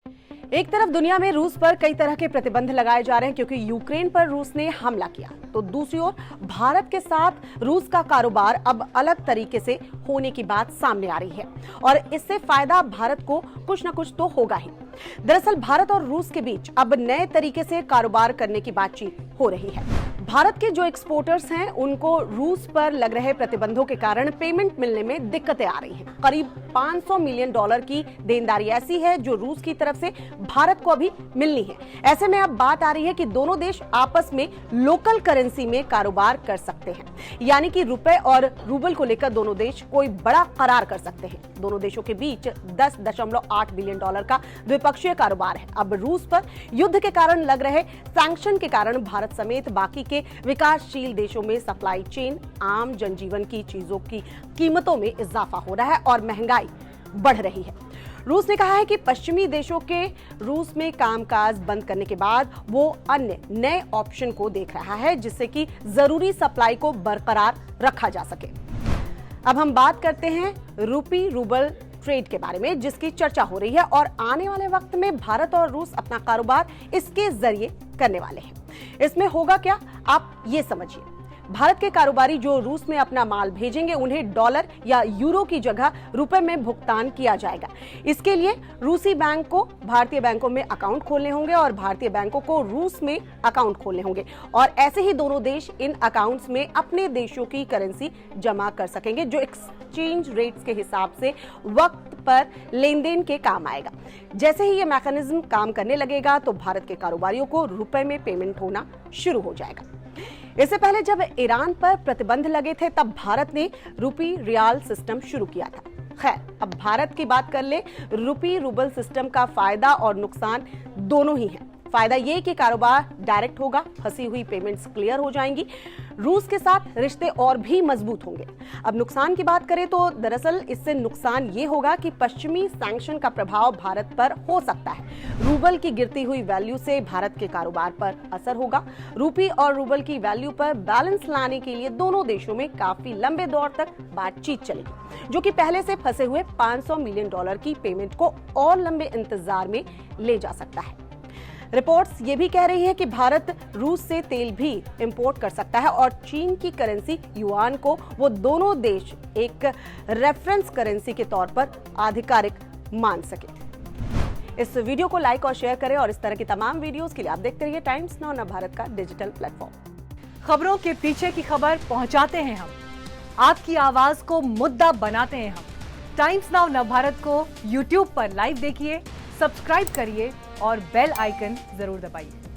एक तरफ दुनिया में रूस पर कई तरह के प्रतिबंध लगाए जा रहे हैं क्योंकि यूक्रेन पर रूस ने हमला किया, तो दूसरी ओर भारत के साथ रूस का कारोबार अब अलग तरीके से होने की बात सामने आ रही है और इससे फायदा भारत को कुछ न कुछ तो होगा ही। दरअसल भारत और रूस के बीच अब नए तरीके से कारोबार करने की बातचीत हो रही है। भारत के जो एक्सपोर्टर्स हैं उनको रूस पर लग रहे प्रतिबंधों के कारण पेमेंट मिलने में दिक्कतें आ रही हैं। करीब $500 मिलियन की देनदारी ऐसी है जो रूस की तरफ से भारत को अभी मिलनी है। ऐसे में अब बात आ रही है कि दोनों देश आपस में लोकल करेंसी में कारोबार कर सकते हैं, यानी कि रुपए और रूबल को लेकर दोनों देश कोई बड़ा करार कर सकते हैं। दोनों देशों के बीच $10.8 बिलियन का द्विपक्षीय कारोबार है। अब रूस पर युद्ध के कारण लग रहे सैंक्शन के कारण भारत समेत बाकी के विकासशील देशों में सप्लाई चेन, आम जनजीवन की चीजों की कीमतों में इजाफा हो रहा है और महंगाई बढ़ रही है। रूस ने कहा है कि पश्चिमी देशों के रूस में कामकाज बंद करने के बाद वो अन्य नए ऑप्शन को देख रहा है जिससे कि जरूरी सप्लाई को बरकरार रखा जा सके। अब हम बात करते हैं रूपी रूबल ट्रेड के बारे में जिसकी चर्चा हो रही है और आने वाले वक्त में भारत और रूस अपना कारोबार इसके जरिए करने वाले हैं। इसमें होगा क्या, आप ये समझिए। भारत के कारोबारी जो रूस में अपना माल भेजेंगे उन्हें डॉलर या यूरो की जगह रुपए में भुगतान किया जाएगा। इसके लिए रूसी बैंक को भारतीय बैंकों में अकाउंट खोलने होंगे और भारतीय बैंकों को रूस में अकाउंट खोलने होंगे और ऐसे ही दोनों देश इन अकाउंट्स में अपने देशों की करेंसी जमा कर सकेंगे जो एक्सचेंज रेट्स के हिसाब से वक्त पर लेन देन के काम आएगा। जैसे ही ये मैकेनिज्म काम करने लगेगा तो भारत के कारोबारियों को रुपए में पेमेंट होना शुरू हो जाएगा। इससे पहले जब ईरान पर प्रतिबंध लगे थे तब भारत ने रूपी रियाल सिस्टम शुरू किया था। खैर, अब भारत की बात कर ले। रूपी रूबल सिस्टम का फायदा और नुकसान दोनों ही है। फायदा ये कि कारोबार डायरेक्ट होगा, फंसी हुई पेमेंट्स क्लियर हो जाएंगी, रूस के साथ रिश्ते और भी मजबूत होंगे। अब नुकसान की बात करें तो दरअसल इससे नुकसान ये होगा कि पश्चिमी सैंक्शन का प्रभाव भारत पर हो सकता है। रूबल की गिरती हुई वैल्यू से भारत के कारोबार पर असर होगा। रूपी और रूबल की वैल्यू पर बैलेंस लाने के लिए दोनों देशों में काफी लंबे दौर तक बातचीत चलेगी, जो कि पहले से फंसे हुए $500 मिलियन की पेमेंट को और लंबे इंतजार में ले जा सकता है। रिपोर्ट्स ये भी कह रही है कि भारत रूस से तेल भी इंपोर्ट कर सकता है और चीन की करेंसी युआन को वो दोनों देश एक रेफरेंस करेंसी के तौर पर आधिकारिक मान सके। इस वीडियो को लाइक और शेयर करें और इस तरह की तमाम वीडियोस के लिए आप देखते रहिए टाइम्स नाउ नवभारत का डिजिटल प्लेटफॉर्म। खबरों के पीछे की खबर पहुंचाते हैं हम, आपकी आवाज को मुद्दा बनाते हैं हम। टाइम्स नाउ नवभारत को यूट्यूब पर लाइव देखिए, सब्सक्राइब करिए और बेल आइकन जरूर दबाइए।